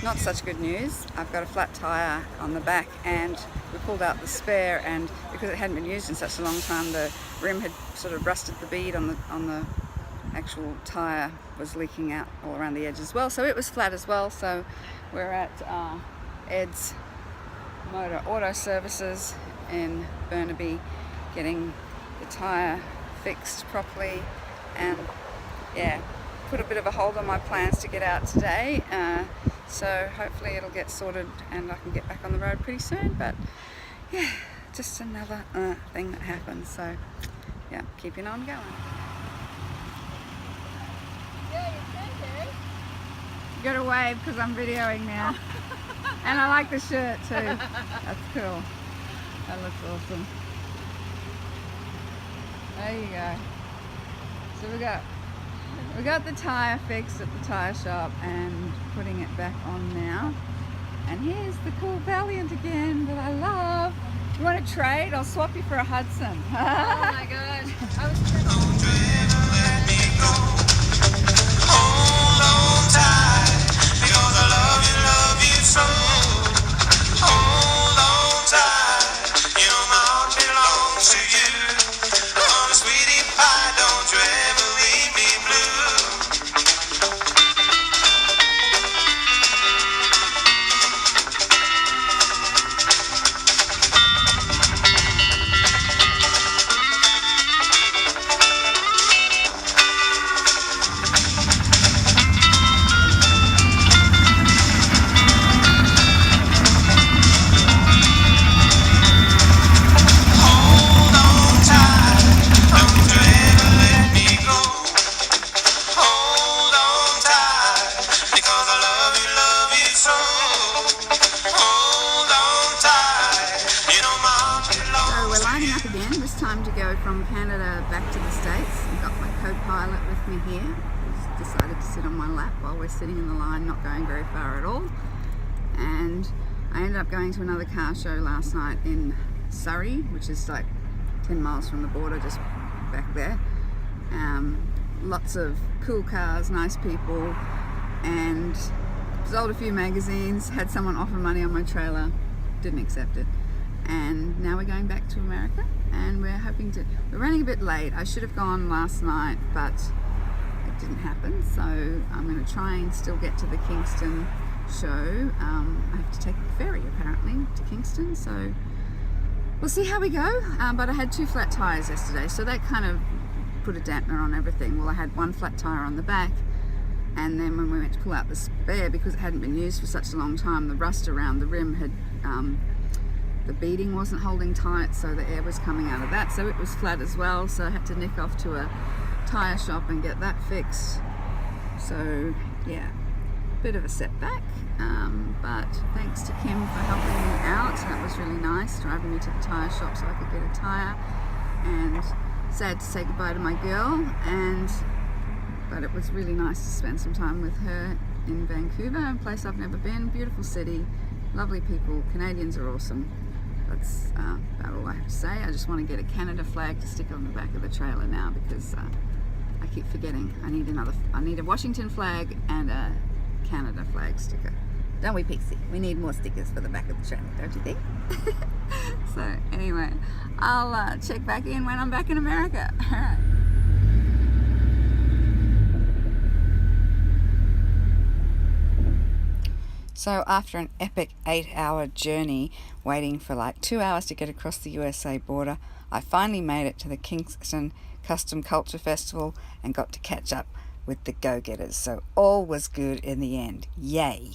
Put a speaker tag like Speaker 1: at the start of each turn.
Speaker 1: not such good news. I've got a flat tyre on the back, and we pulled out the spare, and because it hadn't been used in such a long time, the rim had sort of rusted the bead on the actual tyre was leaking out all around the edge as well, so it was flat as well. So we're at Ed's Motor Auto Services in Burnaby getting the tyre fixed properly, and yeah, put a bit of a hold on my plans to get out today, so hopefully it'll get sorted and I can get back on the road pretty soon. But yeah, just another thing that happens, so yeah, keeping on going. You gotta wave because I'm videoing now. And I like the shirt too. That's cool. That looks awesome. There you go. So we got the tyre fixed at the tyre shop and putting it back on now. And here's the cool Valiant again that I love. You want to trade? I'll swap you for a Hudson.
Speaker 2: Oh my gosh. I was
Speaker 1: time to go from Canada back to the States. I've got my co-pilot with me here, who's decided to sit on my lap while we're sitting in the line, not going very far at all. And I ended up going to another car show last night in Surrey, which is like 10 miles from the border, just back there. Lots of cool cars, nice people, and sold a few magazines, had someone offer money on my trailer, didn't accept it. And now we're going back to America, and we're running a bit late. I should have gone last night, but it didn't happen, so I'm going to try and still get to the Kingston show. I have to take the ferry apparently to Kingston, so we'll see how we go. But I had 2 flat tires yesterday, so that kind of put a dampener on everything. Well, I had 1 flat tire on the back, and then when we went to pull out the spare, because it hadn't been used for such a long time, the rust around the rim had the beading wasn't holding tight, so the air was coming out of that, so it was flat as well. So I had to nick off to a tyre shop and get that fixed. So yeah, bit of a setback, but thanks to Kim for helping me out. That was really nice, driving me to the tyre shop so I could get a tyre. And sad to say goodbye to my girl, but it was really nice to spend some time with her in Vancouver, a place I've never been. Beautiful city, lovely people, Canadians are awesome. That's about all I have to say. I just want to get a Canada flag to stick on the back of the trailer now, because I keep forgetting I need a Washington flag and a Canada flag sticker. Don't we, Pixie? We need more stickers for the back of the trailer, don't you think? So anyway, I'll check back in when I'm back in America. All right. So after an epic 8-hour journey, waiting for like 2 hours to get across the USA border, I finally made it to the Kingston Custom Culture Festival and got to catch up with the go-getters. So all was good in the end. Yay!